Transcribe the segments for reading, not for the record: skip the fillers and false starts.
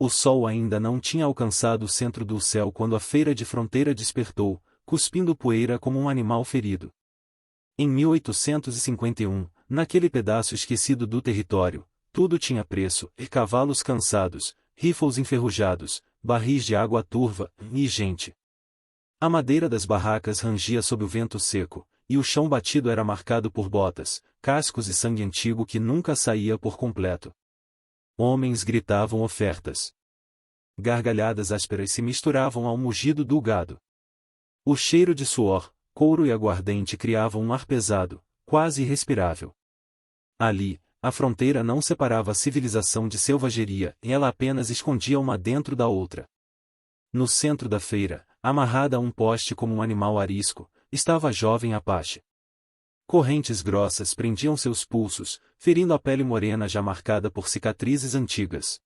O sol ainda não tinha alcançado o centro do céu quando a feira de fronteira despertou, cuspindo poeira como um animal ferido. Em 1851, naquele pedaço esquecido do território, tudo tinha preço, e cavalos cansados, rifles enferrujados, barris de água turva, e gente. A madeira das barracas rangia sob o vento seco, e o chão batido era marcado por botas, cascos e sangue antigo que nunca saía por completo. Homens gritavam ofertas. Gargalhadas ásperas se misturavam ao mugido do gado. O cheiro de suor, couro e aguardente criavam um ar pesado, quase irrespirável. Ali, a fronteira não separava a civilização de selvageria, ela apenas escondia uma dentro da outra. No centro da feira, amarrada a um poste como um animal arisco, estava a jovem Apache. Correntes grossas prendiam seus pulsos, ferindo a pele morena já marcada por cicatrizes antigas.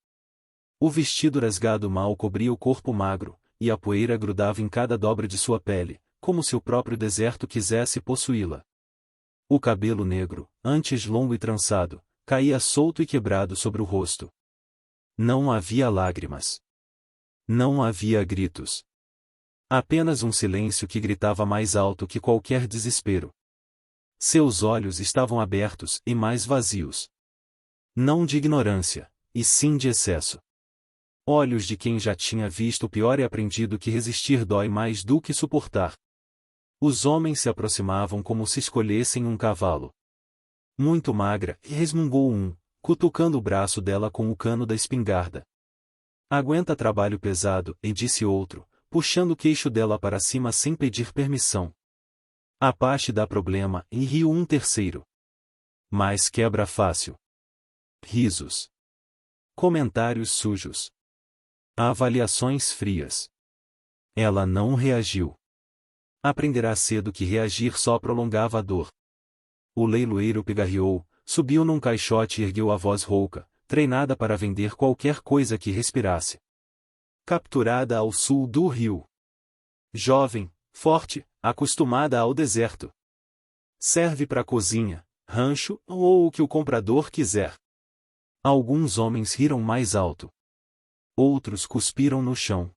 O vestido rasgado mal cobria o corpo magro, e a poeira grudava em cada dobra de sua pele, como se o próprio deserto quisesse possuí-la. O cabelo negro, antes longo e trançado, caía solto e quebrado sobre o rosto. Não havia lágrimas. Não havia gritos. Apenas um silêncio que gritava mais alto que qualquer desespero. Seus olhos estavam abertos e mais vazios. Não de ignorância, e sim de excesso. Olhos de quem já tinha visto o pior e aprendido que resistir dói mais do que suportar. Os homens se aproximavam como se escolhessem um cavalo. Muito magra, resmungou um, cutucando o braço dela com o cano da espingarda. Aguenta trabalho pesado, e disse outro, puxando o queixo dela para cima sem pedir permissão. Apache dá problema, e riu um terceiro. Mas quebra fácil. Risos. Comentários sujos. Avaliações frias. Ela não reagiu. Aprenderá cedo que reagir só prolongava a dor. O leiloeiro pigarreou, subiu num caixote e ergueu a voz rouca, treinada para vender qualquer coisa que respirasse. Capturada ao sul do rio. Jovem, forte, acostumada ao deserto. Serve para cozinha, rancho ou o que o comprador quiser. Alguns homens riram mais alto. Outros cuspiram no chão.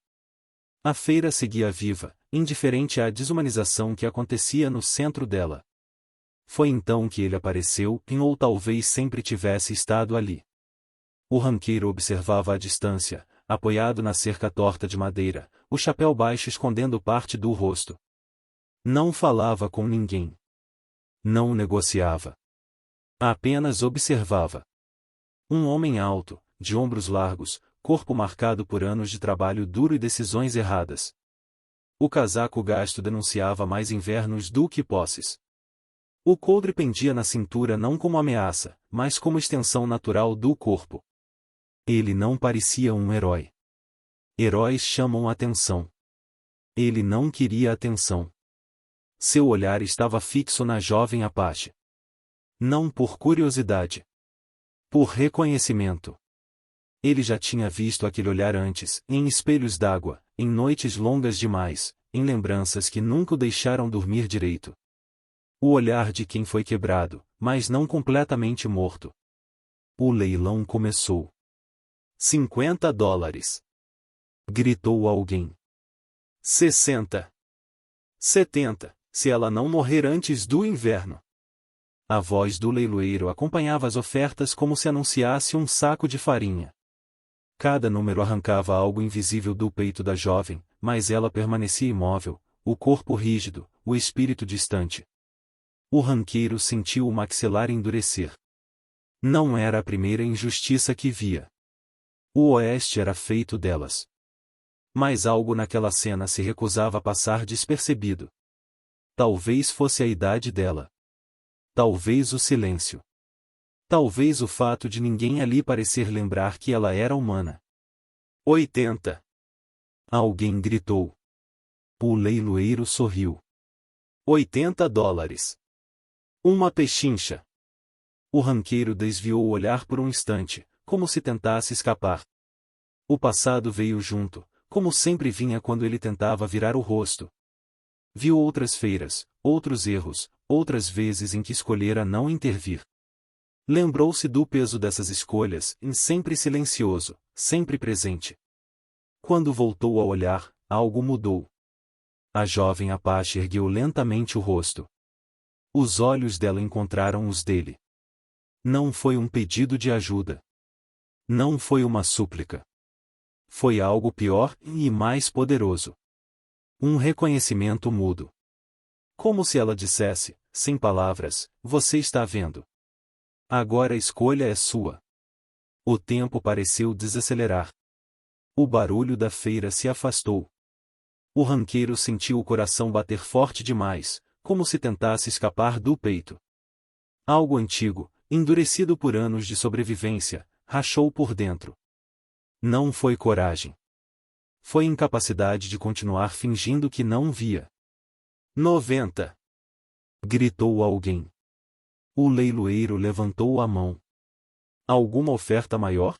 A feira seguia viva, indiferente à desumanização que acontecia no centro dela. Foi então que ele apareceu, ou talvez sempre tivesse estado ali. O ranqueiro observava à distância, apoiado na cerca torta de madeira, o chapéu baixo escondendo parte do rosto. Não falava com ninguém. Não negociava. Apenas observava. Um homem alto, de ombros largos, corpo marcado por anos de trabalho duro e decisões erradas. O casaco gasto denunciava mais invernos do que posses. O coldre pendia na cintura não como ameaça, mas como extensão natural do corpo. Ele não parecia um herói. Heróis chamam atenção. Ele não queria atenção. Seu olhar estava fixo na jovem Apache. Não por curiosidade. Por reconhecimento. Ele já tinha visto aquele olhar antes, em espelhos d'água, em noites longas demais, em lembranças que nunca o deixaram dormir direito. O olhar de quem foi quebrado, mas não completamente morto. O leilão começou. $50. Gritou alguém. 60. 70, se ela não morrer antes do inverno. A voz do leiloeiro acompanhava as ofertas como se anunciasse um saco de farinha. Cada número arrancava algo invisível do peito da jovem, mas ela permanecia imóvel, o corpo rígido, o espírito distante. O ranqueiro sentiu o maxilar endurecer. Não era a primeira injustiça que via. O oeste era feito delas. Mas algo naquela cena se recusava a passar despercebido. Talvez fosse a idade dela. Talvez o silêncio. Talvez o fato de ninguém ali parecer lembrar que ela era humana. 80. Alguém gritou. O leiloeiro sorriu. $80. Uma pechincha. O ranqueiro desviou o olhar por um instante, como se tentasse escapar. O passado veio junto, como sempre vinha quando ele tentava virar o rosto. Viu outras feiras, outros erros, outras vezes em que escolhera não intervir. Lembrou-se do peso dessas escolhas, sempre silencioso, sempre presente. Quando voltou a olhar, algo mudou. A jovem Apache ergueu lentamente o rosto. Os olhos dela encontraram os dele. Não foi um pedido de ajuda. Não foi uma súplica. Foi algo pior e mais poderoso. Um reconhecimento mudo. Como se ela dissesse, sem palavras, você está vendo. Agora a escolha é sua. O tempo pareceu desacelerar. O barulho da feira se afastou. O ranqueiro sentiu o coração bater forte demais, como se tentasse escapar do peito. Algo antigo, endurecido por anos de sobrevivência, rachou por dentro. Não foi coragem. Foi incapacidade de continuar fingindo que não via. 90. Gritou alguém. O leiloeiro levantou a mão. Alguma oferta maior?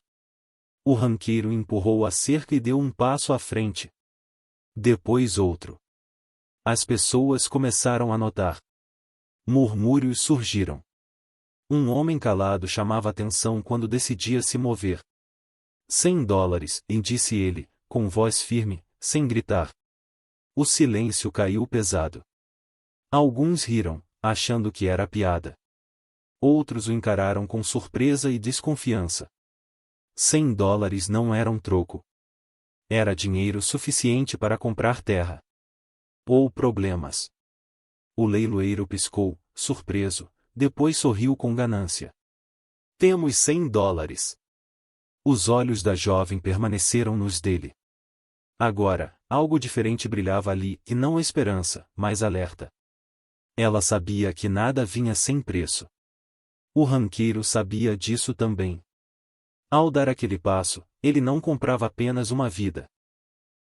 O ranqueiro empurrou a cerca e deu um passo à frente. Depois outro. As pessoas começaram a notar. Murmúrios surgiram. Um homem calado chamava atenção quando decidia se mover. $100, disse ele, com voz firme, sem gritar. O silêncio caiu pesado. Alguns riram, achando que era piada. Outros o encararam com surpresa e desconfiança. $100 não eram troco. Era dinheiro suficiente para comprar terra. Ou problemas. O leiloeiro piscou, surpreso, depois sorriu com ganância. Temos $100. Os olhos da jovem permaneceram nos dele. Agora, algo diferente brilhava ali, e não a esperança, mas alerta. Ela sabia que nada vinha sem preço. O ranqueiro sabia disso também. Ao dar aquele passo, ele não comprava apenas uma vida.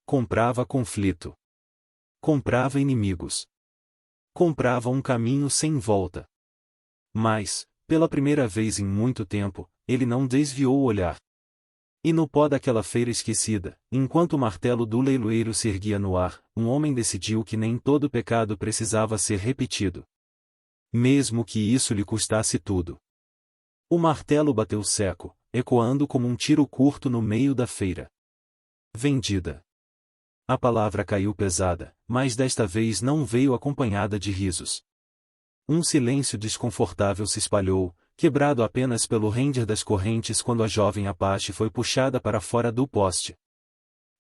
Comprava conflito. Comprava inimigos. Comprava um caminho sem volta. Mas, pela primeira vez em muito tempo, ele não desviou o olhar. E no pó daquela feira esquecida, enquanto o martelo do leiloeiro se erguia no ar, um homem decidiu que nem todo pecado precisava ser repetido. Mesmo que isso lhe custasse tudo. O martelo bateu seco, ecoando como um tiro curto no meio da feira. Vendida. A palavra caiu pesada, mas desta vez não veio acompanhada de risos. Um silêncio desconfortável se espalhou, quebrado apenas pelo render das correntes quando a jovem Apache foi puxada para fora do poste.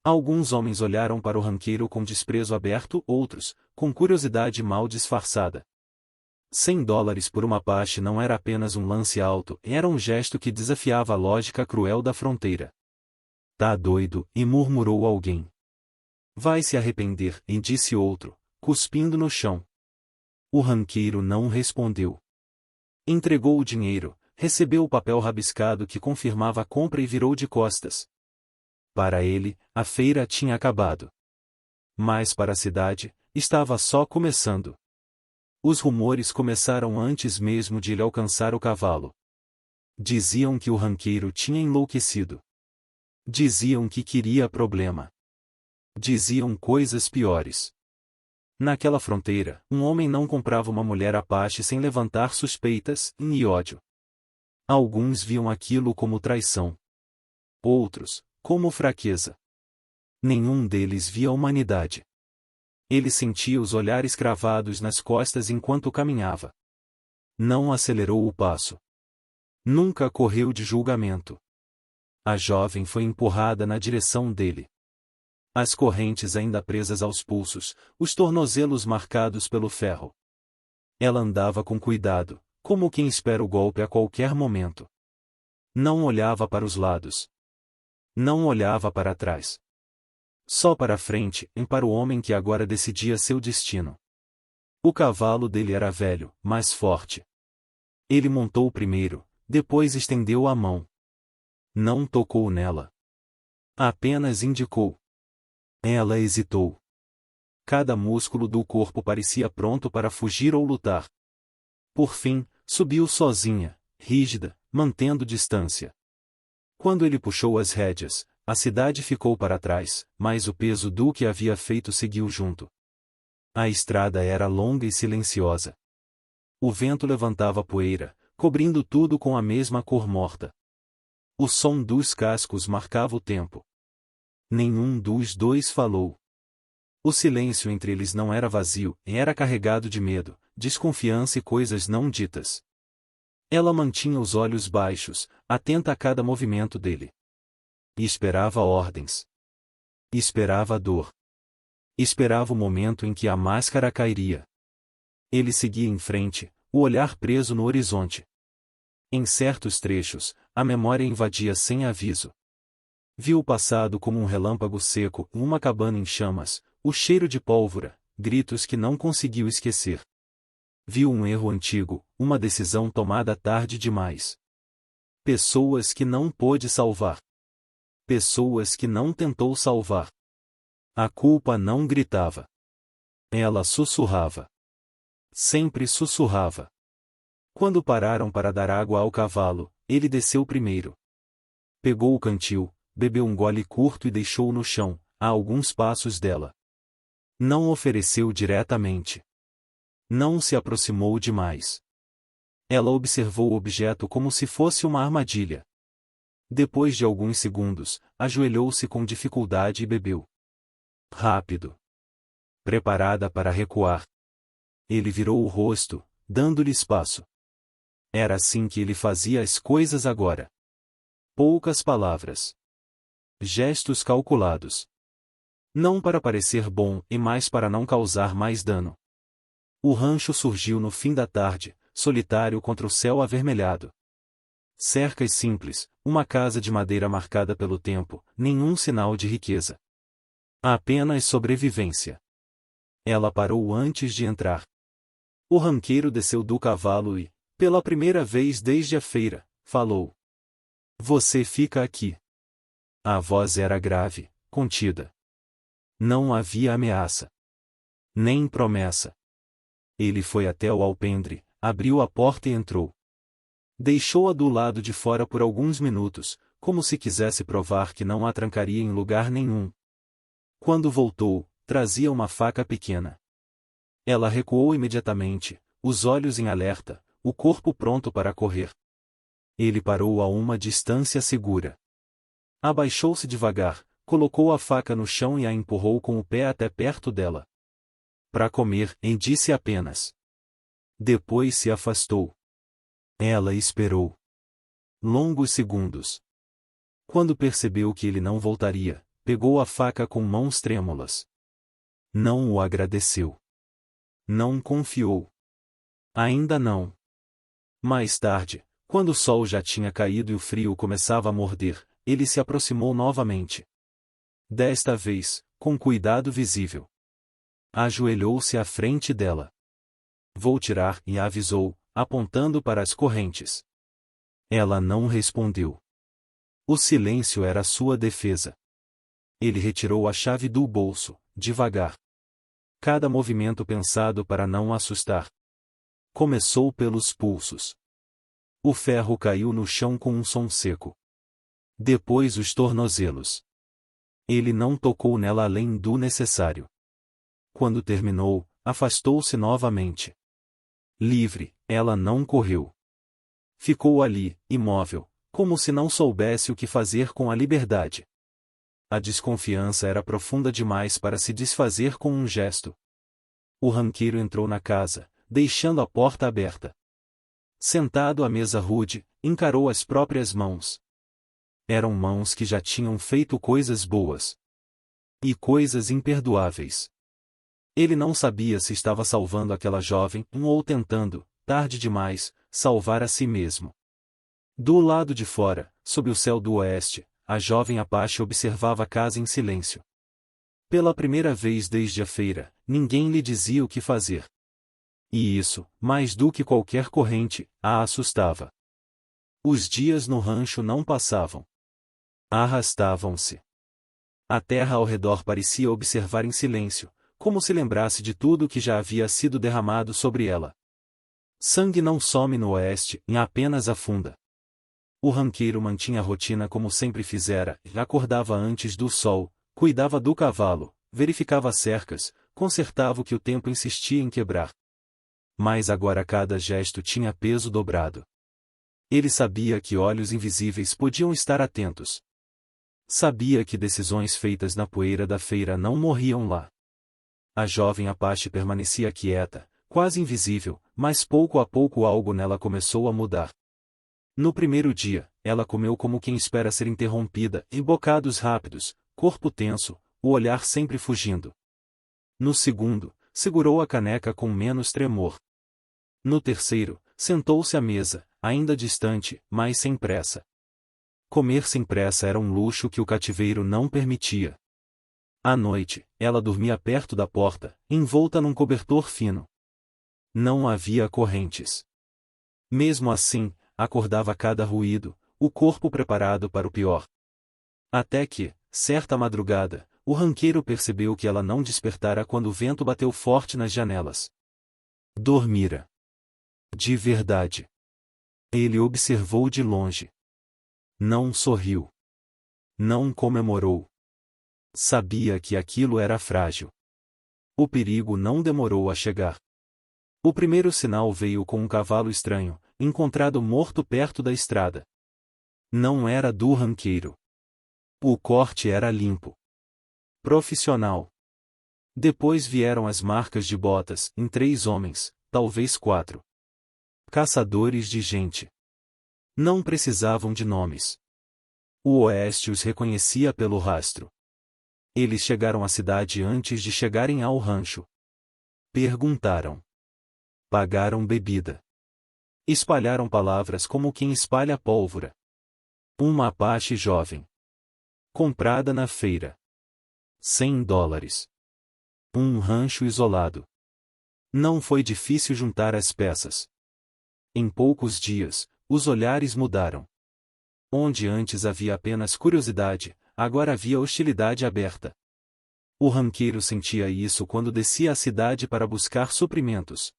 Alguns homens olharam para o ranqueiro com desprezo aberto, outros, com curiosidade mal disfarçada. $100 por uma Apache não era apenas um lance alto, era um gesto que desafiava a lógica cruel da fronteira. Tá doido, e murmurou alguém. Vai se arrepender, e disse outro, cuspindo no chão. O ranqueiro não respondeu. Entregou o dinheiro, recebeu o papel rabiscado que confirmava a compra e virou de costas. Para ele, a feira tinha acabado. Mas para a cidade, estava só começando. Os rumores começaram antes mesmo de ele alcançar o cavalo. Diziam que o ranqueiro tinha enlouquecido. Diziam que queria problema. Diziam coisas piores. Naquela fronteira, um homem não comprava uma mulher Apache sem levantar suspeitas e ódio. Alguns viam aquilo como traição. Outros, como fraqueza. Nenhum deles via a humanidade. Ele sentia os olhares cravados nas costas enquanto caminhava. Não acelerou o passo. Nunca correu de julgamento. A jovem foi empurrada na direção dele. As correntes ainda presas aos pulsos, os tornozelos marcados pelo ferro. Ela andava com cuidado, como quem espera o golpe a qualquer momento. Não olhava para os lados. Não olhava para trás. Só para frente, e para o homem que agora decidia seu destino. O cavalo dele era velho, mas forte. Ele montou primeiro, depois estendeu a mão. Não tocou nela. Apenas indicou. Ela hesitou. Cada músculo do corpo parecia pronto para fugir ou lutar. Por fim, subiu sozinha, rígida, mantendo distância. Quando ele puxou as rédeas, a cidade ficou para trás, mas o peso do que havia feito seguiu junto. A estrada era longa e silenciosa. O vento levantava poeira, cobrindo tudo com a mesma cor morta. O som dos cascos marcava o tempo. Nenhum dos dois falou. O silêncio entre eles não era vazio, era carregado de medo, desconfiança e coisas não ditas. Ela mantinha os olhos baixos, atenta a cada movimento dele. E esperava ordens. E esperava a dor. E esperava o momento em que a máscara cairia. Ele seguia em frente, o olhar preso no horizonte. Em certos trechos, a memória invadia sem aviso. Viu o passado como um relâmpago seco, uma cabana em chamas, o cheiro de pólvora, gritos que não conseguiu esquecer. Viu um erro antigo, uma decisão tomada tarde demais. Pessoas que não pôde salvar. Pessoas que não tentou salvar. A culpa não gritava. Ela sussurrava. Sempre sussurrava. Quando pararam para dar água ao cavalo, ele desceu primeiro. Pegou o cantil, bebeu um gole curto e deixou-o no chão, a alguns passos dela. Não ofereceu diretamente. Não se aproximou demais. Ela observou o objeto como se fosse uma armadilha. Depois de alguns segundos, ajoelhou-se com dificuldade e bebeu. Rápido. Preparada para recuar. Ele virou o rosto, dando-lhe espaço. Era assim que ele fazia as coisas agora. Poucas palavras. Gestos calculados. Não para parecer bom e mais para não causar mais dano. O rancho surgiu no fim da tarde, solitário contra o céu avermelhado. Cercas simples, uma casa de madeira marcada pelo tempo, nenhum sinal de riqueza. Apenas sobrevivência. Ela parou antes de entrar. O ranqueiro desceu do cavalo e, pela primeira vez desde a feira, falou. Você fica aqui. A voz era grave, contida. Não havia ameaça. Nem promessa. Ele foi até o alpendre, abriu a porta e entrou. Deixou-a do lado de fora por alguns minutos, como se quisesse provar que não a trancaria em lugar nenhum. Quando voltou, trazia uma faca pequena. Ela recuou imediatamente, os olhos em alerta, o corpo pronto para correr. Ele parou a uma distância segura. Abaixou-se devagar, colocou a faca no chão e a empurrou com o pé até perto dela. Para comer, disse apenas. Depois se afastou. Ela esperou. Longos segundos. Quando percebeu que ele não voltaria, pegou a faca com mãos trêmulas. Não o agradeceu. Não confiou. Ainda não. Mais tarde, quando o sol já tinha caído e o frio começava a morder, ele se aproximou novamente. Desta vez, com cuidado visível. Ajoelhou-se à frente dela. Vou tirar, e avisou, apontando para as correntes. Ela não respondeu. O silêncio era sua defesa. Ele retirou a chave do bolso, devagar. Cada movimento pensado para não assustar. Começou pelos pulsos. O ferro caiu no chão com um som seco. Depois os tornozelos. Ele não tocou nela além do necessário. Quando terminou, afastou-se novamente. Livre, ela não correu. Ficou ali, imóvel, como se não soubesse o que fazer com a liberdade. A desconfiança era profunda demais para se desfazer com um gesto. O ranqueiro entrou na casa, deixando a porta aberta. Sentado à mesa rude, encarou as próprias mãos. Eram mãos que já tinham feito coisas boas. E coisas imperdoáveis. Ele não sabia se estava salvando aquela jovem, ou tentando, tarde demais, salvar a si mesmo. Do lado de fora, sob o céu do oeste, a jovem Apache observava a casa em silêncio. Pela primeira vez desde a feira, ninguém lhe dizia o que fazer. E isso, mais do que qualquer corrente, a assustava. Os dias no rancho não passavam. Arrastavam-se. A terra ao redor parecia observar em silêncio, como se lembrasse de tudo que já havia sido derramado sobre ela. Sangue não some no oeste, apenas afunda. O ranqueiro mantinha a rotina como sempre fizera, acordava antes do sol, cuidava do cavalo, verificava as cercas, consertava o que o tempo insistia em quebrar. Mas agora cada gesto tinha peso dobrado. Ele sabia que olhos invisíveis podiam estar atentos. Sabia que decisões feitas na poeira da feira não morriam lá. A jovem Apache permanecia quieta, quase invisível, mas pouco a pouco algo nela começou a mudar. No primeiro dia, ela comeu como quem espera ser interrompida, em bocados rápidos, corpo tenso, o olhar sempre fugindo. No segundo, segurou a caneca com menos tremor. No terceiro, sentou-se à mesa, ainda distante, mas sem pressa. Comer sem pressa era um luxo que o cativeiro não permitia. À noite, ela dormia perto da porta, envolta num cobertor fino. Não havia correntes. Mesmo assim, acordava a cada ruído, o corpo preparado para o pior. Até que, certa madrugada, o ranqueiro percebeu que ela não despertara quando o vento bateu forte nas janelas. Dormira. De verdade. Ele observou de longe. Não sorriu. Não comemorou. Sabia que aquilo era frágil. O perigo não demorou a chegar. O primeiro sinal veio com um cavalo estranho, encontrado morto perto da estrada. Não era do ranqueiro. O corte era limpo. Profissional. Depois vieram as marcas de botas, em 3 homens, talvez 4. Caçadores de gente. Não precisavam de nomes. O Oeste os reconhecia pelo rastro. Eles chegaram à cidade antes de chegarem ao rancho. Perguntaram. Pagaram bebida. Espalharam palavras como quem espalha pólvora. Uma Apache jovem. Comprada na feira. $100. Um rancho isolado. Não foi difícil juntar as peças. Em poucos dias, os olhares mudaram. Onde antes havia apenas curiosidade, agora havia hostilidade aberta. O ranqueiro sentia isso quando descia à cidade para buscar suprimentos.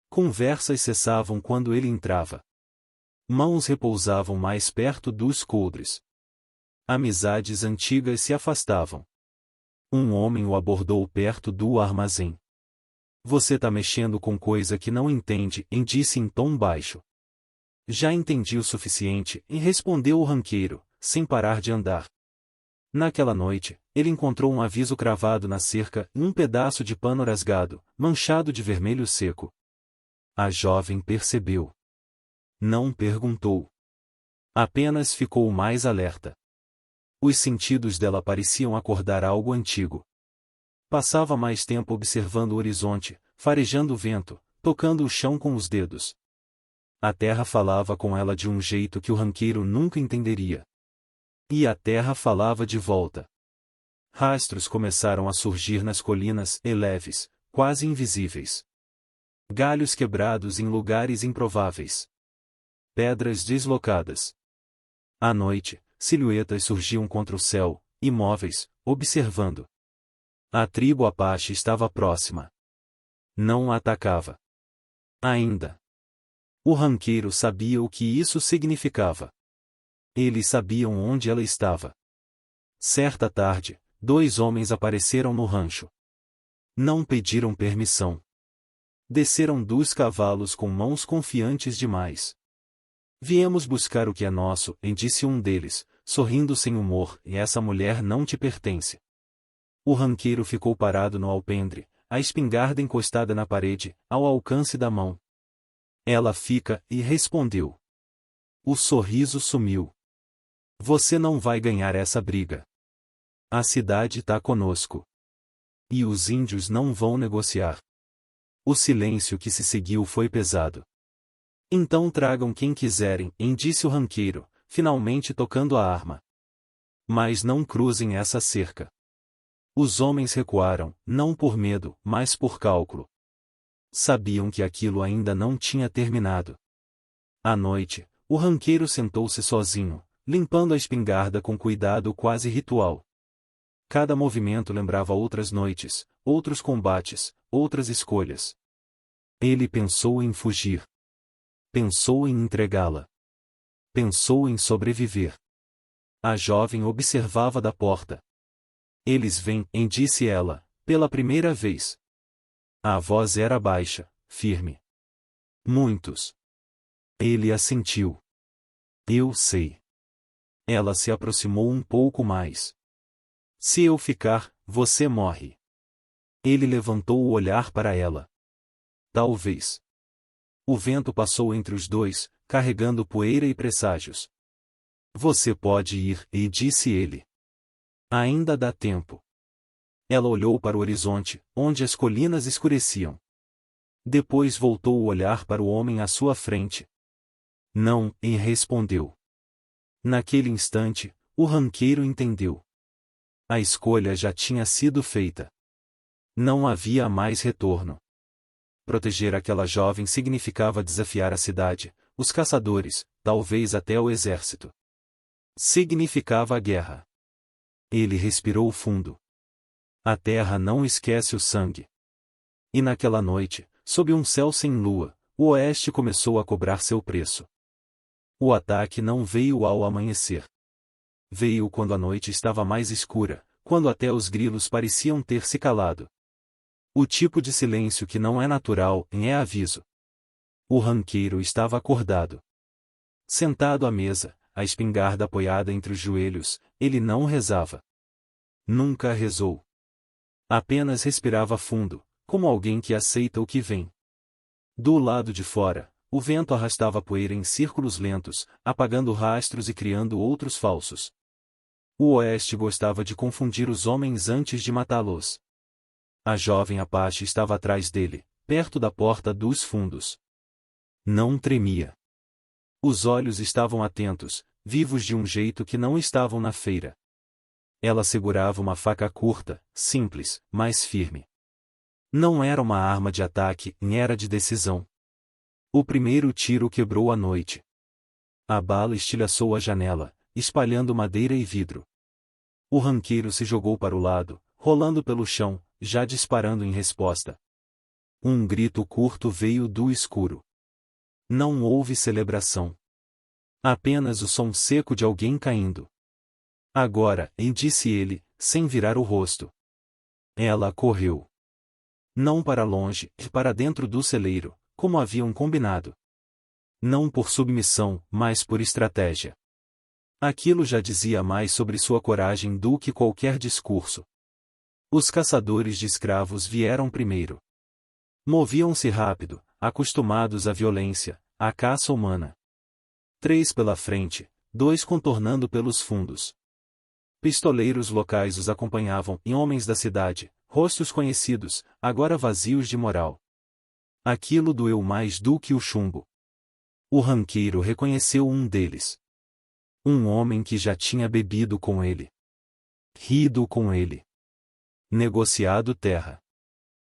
Conversas cessavam quando ele entrava. Mãos repousavam mais perto dos coldres. Amizades antigas se afastavam. Um homem o abordou perto do armazém. Você tá mexendo com coisa que não entende, disse em tom baixo. Já entendi o suficiente, respondeu o ranqueiro, sem parar de andar. Naquela noite, ele encontrou um aviso cravado na cerca e um pedaço de pano rasgado, manchado de vermelho seco. A jovem percebeu. Não perguntou. Apenas ficou mais alerta. Os sentidos dela pareciam acordar algo antigo. Passava mais tempo observando o horizonte, farejando o vento, tocando o chão com os dedos. A terra falava com ela de um jeito que o ranqueiro nunca entenderia. E a terra falava de volta. Rastros começaram a surgir nas colinas, leves, quase invisíveis. Galhos quebrados em lugares improváveis. Pedras deslocadas. À noite, silhuetas surgiam contra o céu, imóveis, observando. A tribo Apache estava próxima. Não atacava. Ainda. O ranqueiro sabia o que isso significava. Eles sabiam onde ela estava. Certa tarde, 2 homens apareceram no rancho. Não pediram permissão. Desceram dos cavalos com mãos confiantes demais. Viemos buscar o que é nosso, disse um deles, sorrindo sem humor, e essa mulher não te pertence. O ranqueiro ficou parado no alpendre, a espingarda encostada na parede, ao alcance da mão. Ela fica, e respondeu. O sorriso sumiu. Você não vai ganhar essa briga. A cidade tá conosco. E os índios não vão negociar. O silêncio que se seguiu foi pesado. Então tragam quem quiserem, disse o ranqueiro, finalmente tocando a arma. Mas não cruzem essa cerca. Os homens recuaram, não por medo, mas por cálculo. Sabiam que aquilo ainda não tinha terminado. À noite, o ranqueiro sentou-se sozinho, limpando a espingarda com cuidado quase ritual. Cada movimento lembrava outras noites, outros combates, outras escolhas. Ele pensou em fugir. Pensou em entregá-la. Pensou em sobreviver. A jovem observava da porta. Eles vêm, disse ela, pela primeira vez. A voz era baixa, firme. Muitos. Ele assentiu. Eu sei. Ela se aproximou um pouco mais. Se eu ficar, você morre. Ele levantou o olhar para ela. Talvez. O vento passou entre os dois, carregando poeira e presságios. Você pode ir, e disse ele. Ainda dá tempo. Ela olhou para o horizonte, onde as colinas escureciam. Depois voltou o olhar para o homem à sua frente. Não, e respondeu. Naquele instante, o ranqueiro entendeu. A escolha já tinha sido feita. Não havia mais retorno. Proteger aquela jovem significava desafiar a cidade, os caçadores, talvez até o exército. Significava a guerra. Ele respirou fundo. A terra não esquece o sangue. E naquela noite, sob um céu sem lua, o oeste começou a cobrar seu preço. O ataque não veio ao amanhecer. Veio quando a noite estava mais escura, quando até os grilos pareciam ter se calado. O tipo de silêncio que não é natural, é aviso. O ranqueiro estava acordado. Sentado à mesa, a espingarda apoiada entre os joelhos, ele não rezava. Nunca rezou. Apenas respirava fundo, como alguém que aceita o que vem. Do lado de fora, o vento arrastava a poeira em círculos lentos, apagando rastros e criando outros falsos. O oeste gostava de confundir os homens antes de matá-los. A jovem Apache estava atrás dele, perto da porta dos fundos. Não tremia. Os olhos estavam atentos, vivos de um jeito que não estavam na feira. Ela segurava uma faca curta, simples, mas firme. Não era uma arma de ataque, era de decisão. O primeiro tiro quebrou a noite. A bala estilhaçou a janela, espalhando madeira e vidro. O ranqueiro se jogou para o lado, rolando pelo chão, já disparando em resposta. Um grito curto veio do escuro. Não houve celebração. Apenas o som seco de alguém caindo. Agora, disse ele, sem virar o rosto. Ela correu. Não para longe, para dentro do celeiro, como haviam combinado. Não por submissão, mas por estratégia. Aquilo já dizia mais sobre sua coragem do que qualquer discurso. Os caçadores de escravos vieram primeiro. Moviam-se rápido, acostumados à violência, à caça humana. 3 pela frente, 2 contornando pelos fundos. Pistoleiros locais os acompanhavam, e homens da cidade, rostos conhecidos, agora vazios de moral. Aquilo doeu mais do que o chumbo. O ranqueiro reconheceu um deles. Um homem que já tinha bebido com ele. Rido com ele. Negociado terra.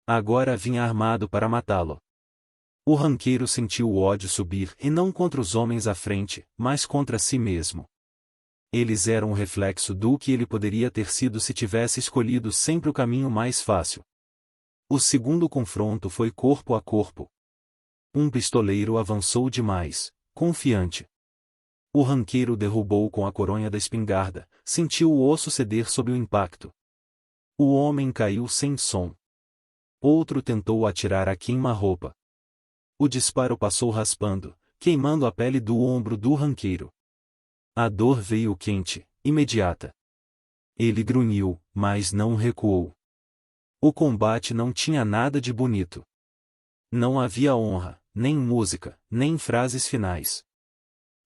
Agora vinha armado para matá-lo. O ranqueiro sentiu o ódio subir, e não contra os homens à frente, mas contra si mesmo. Eles eram um reflexo do que ele poderia ter sido se tivesse escolhido sempre o caminho mais fácil. O segundo confronto foi corpo a corpo. Um pistoleiro avançou demais, confiante. O ranqueiro derrubou com a coronha da espingarda, sentiu o osso ceder sob o impacto. O homem caiu sem som. Outro tentou atirar a queima-roupa. O disparo passou raspando, queimando a pele do ombro do ranqueiro. A dor veio quente, imediata. Ele grunhiu, mas não recuou. O combate não tinha nada de bonito. Não havia honra, nem música, nem frases finais.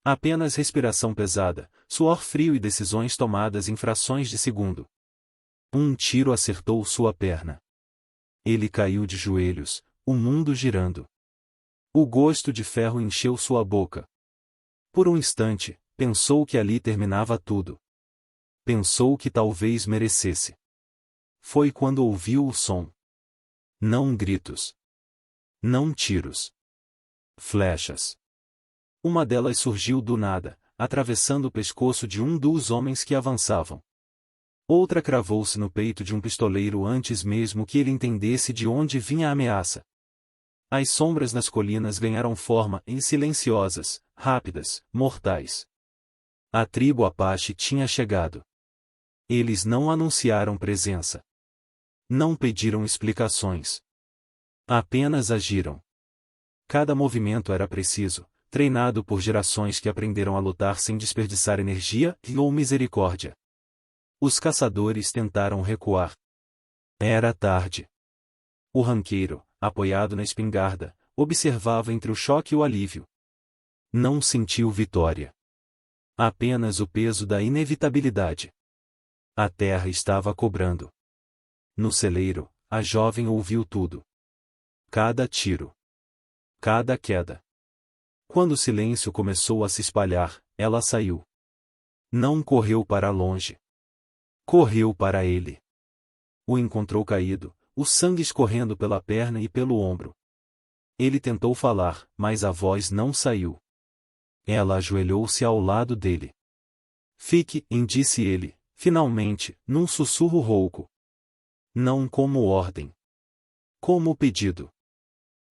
Apenas respiração pesada, suor frio e decisões tomadas em frações de segundo. Um tiro acertou sua perna. Ele caiu de joelhos, o mundo girando. O gosto de ferro encheu sua boca. Por um instante, pensou que ali terminava tudo. Pensou que talvez merecesse. Foi quando ouviu o som. Não gritos. Não tiros. Flechas. Uma delas surgiu do nada, atravessando o pescoço de um dos homens que avançavam. Outra cravou-se no peito de um pistoleiro antes mesmo que ele entendesse de onde vinha a ameaça. As sombras nas colinas ganharam forma, silenciosas, rápidas, mortais. A tribo Apache tinha chegado. Eles não anunciaram presença. Não pediram explicações. Apenas agiram. Cada movimento era preciso, treinado por gerações que aprenderam a lutar sem desperdiçar energia ou misericórdia. Os caçadores tentaram recuar. Era tarde. O ranqueiro, apoiado na espingarda, observava entre o choque e o alívio. Não sentiu vitória. Apenas o peso da inevitabilidade. A terra estava cobrando. No celeiro, a jovem ouviu tudo. Cada tiro. Cada queda. Quando o silêncio começou a se espalhar, ela saiu. Não correu para longe. Correu para ele. O encontrou caído, o sangue escorrendo pela perna e pelo ombro. Ele tentou falar, mas a voz não saiu. Ela ajoelhou-se ao lado dele. Fique, disse ele, finalmente, num sussurro rouco. Não como ordem. Como pedido.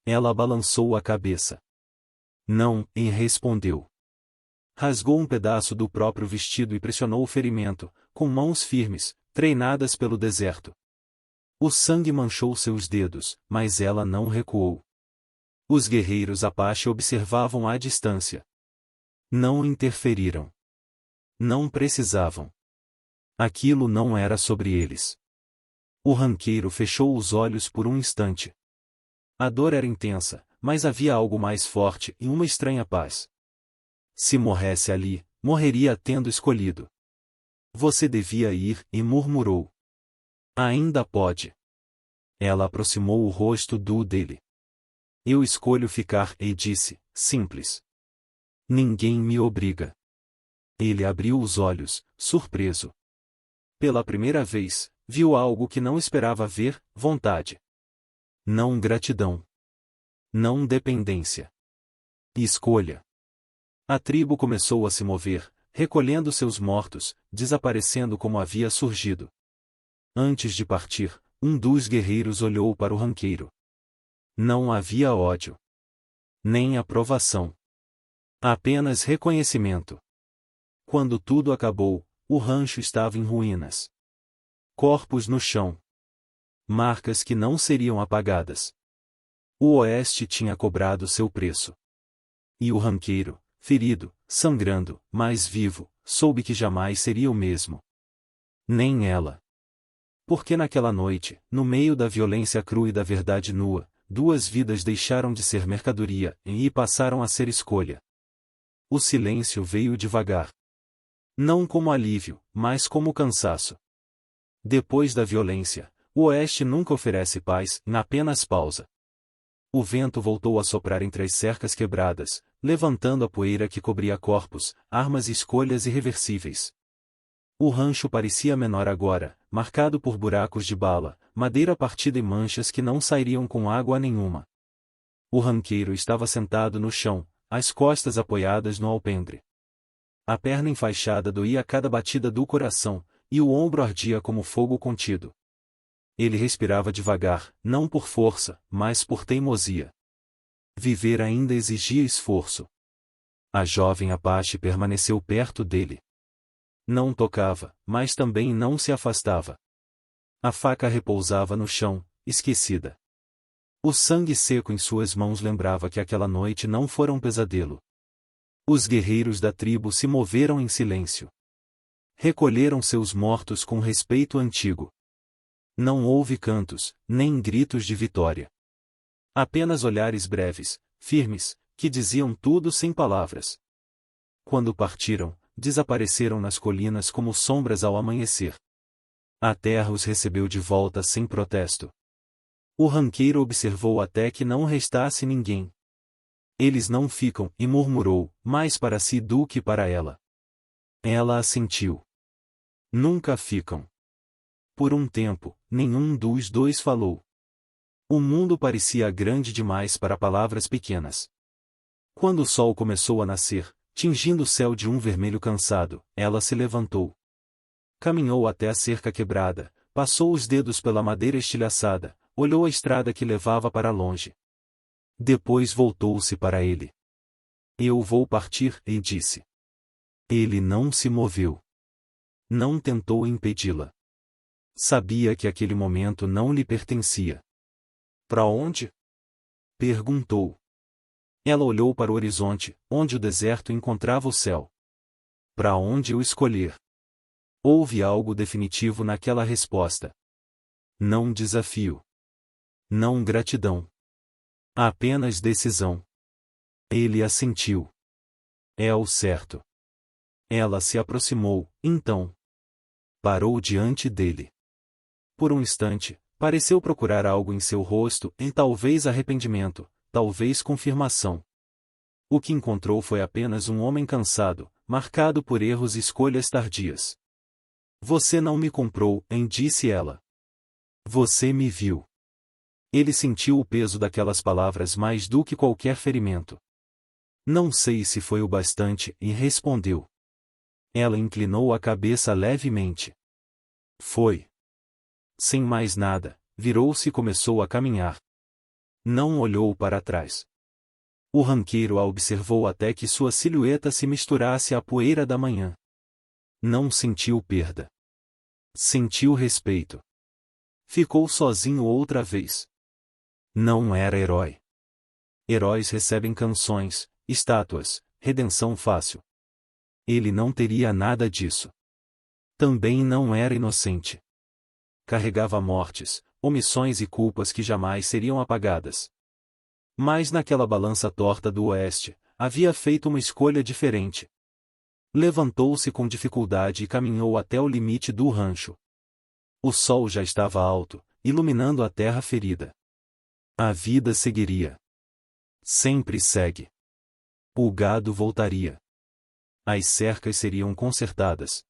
Ela balançou a cabeça. Não, e respondeu. Rasgou um pedaço do próprio vestido e pressionou o ferimento, com mãos firmes, treinadas pelo deserto. O sangue manchou seus dedos, mas ela não recuou. Os guerreiros Apache observavam à distância. Não interferiram. Não precisavam. Aquilo não era sobre eles. O ranqueiro fechou os olhos por um instante. A dor era intensa, mas havia algo mais forte e uma estranha paz. Se morresse ali, morreria tendo escolhido. Você devia ir, e murmurou. Ainda pode. Ela aproximou o rosto dele. Eu escolho ficar, e disse, simples. Ninguém me obriga. Ele abriu os olhos, surpreso. Pela primeira vez, viu algo que não esperava ver, vontade. Não gratidão. Não dependência. Escolha. A tribo começou a se mover, recolhendo seus mortos, desaparecendo como havia surgido. Antes de partir, um dos guerreiros olhou para o ranqueiro. Não havia ódio. Nem aprovação. Apenas reconhecimento. Quando tudo acabou, o rancho estava em ruínas. Corpos no chão. Marcas que não seriam apagadas. O oeste tinha cobrado seu preço. E o ranqueiro, ferido, sangrando, mas vivo, soube que jamais seria o mesmo. Nem ela. Porque naquela noite, no meio da violência crua e da verdade nua, duas vidas deixaram de ser mercadoria e passaram a ser escolha. O silêncio veio devagar. Não como alívio, mas como cansaço. Depois da violência, o oeste nunca oferece paz, apenas pausa. O vento voltou a soprar entre as cercas quebradas, levantando a poeira que cobria corpos, armas e escolhas irreversíveis. O rancho parecia menor agora, marcado por buracos de bala, madeira partida e manchas que não sairiam com água nenhuma. O ranqueiro estava sentado no chão, as costas apoiadas no alpendre. A perna enfaixada doía a cada batida do coração, e o ombro ardia como fogo contido. Ele respirava devagar, não por força, mas por teimosia. Viver ainda exigia esforço. A jovem Apache permaneceu perto dele. Não tocava, mas também não se afastava. A faca repousava no chão, esquecida. O sangue seco em suas mãos lembrava que aquela noite não fora um pesadelo. Os guerreiros da tribo se moveram em silêncio. Recolheram seus mortos com respeito antigo. Não houve cantos, nem gritos de vitória. Apenas olhares breves, firmes, que diziam tudo sem palavras. Quando partiram, desapareceram nas colinas como sombras ao amanhecer. A terra os recebeu de volta sem protesto. O ranqueiro observou até que não restasse ninguém. Eles não ficam, e murmurou, mais para si do que para ela. Ela assentiu. Nunca ficam. Por um tempo, nenhum dos dois falou. O mundo parecia grande demais para palavras pequenas. Quando o sol começou a nascer, tingindo o céu de um vermelho cansado, ela se levantou. Caminhou até a cerca quebrada, passou os dedos pela madeira estilhaçada, olhou a estrada que levava para longe. Depois voltou-se para ele. Eu vou partir, e disse. Ele não se moveu. Não tentou impedi-la. Sabia que aquele momento não lhe pertencia. Para onde? Perguntou. Ela olhou para o horizonte, onde o deserto encontrava o céu. Para onde o escolher? Houve algo definitivo naquela resposta. Não desafio. Não gratidão. Apenas decisão. Ele assentiu. É o certo. Ela se aproximou, então. Parou diante dele. Por um instante, pareceu procurar algo em seu rosto, em talvez arrependimento, talvez confirmação. O que encontrou foi apenas um homem cansado, marcado por erros e escolhas tardias. Você não me comprou, disse ela. Você me viu. Ele sentiu o peso daquelas palavras mais do que qualquer ferimento. Não sei se foi o bastante, e respondeu. Ela inclinou a cabeça levemente. Foi. Sem mais nada, virou-se e começou a caminhar. Não olhou para trás. O ranqueiro a observou até que sua silhueta se misturasse à poeira da manhã. Não sentiu perda. Sentiu respeito. Ficou sozinho outra vez. Não era herói. Heróis recebem canções, estátuas, redenção fácil. Ele não teria nada disso. Também não era inocente. Carregava mortes, omissões e culpas que jamais seriam apagadas. Mas naquela balança torta do oeste, havia feito uma escolha diferente. Levantou-se com dificuldade e caminhou até o limite do rancho. O sol já estava alto, iluminando a terra ferida. A vida seguiria. Sempre segue. O gado voltaria. As cercas seriam consertadas.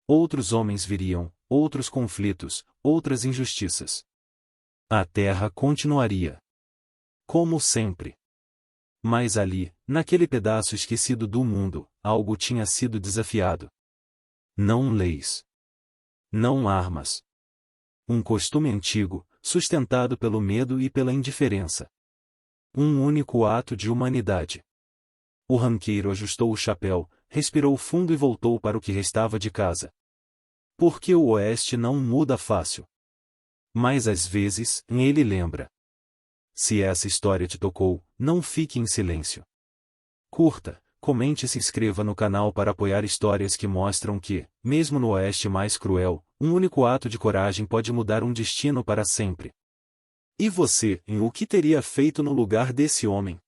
Outros homens viriam, outros conflitos, outras injustiças. A terra continuaria. Como sempre. Mas ali, naquele pedaço esquecido do mundo, algo tinha sido desafiado. Não leis. Não armas. Um costume antigo, sustentado pelo medo e pela indiferença. Um único ato de humanidade. O ranqueiro ajustou o chapéu, respirou fundo e voltou para o que restava de casa. Porque o oeste não muda fácil. Mas às vezes, ele lembra. Se essa história te tocou, não fique em silêncio. Curta, comente e se inscreva no canal para apoiar histórias que mostram que, mesmo no oeste mais cruel, um único ato de coragem pode mudar um destino para sempre. E você, o que teria feito no lugar desse homem?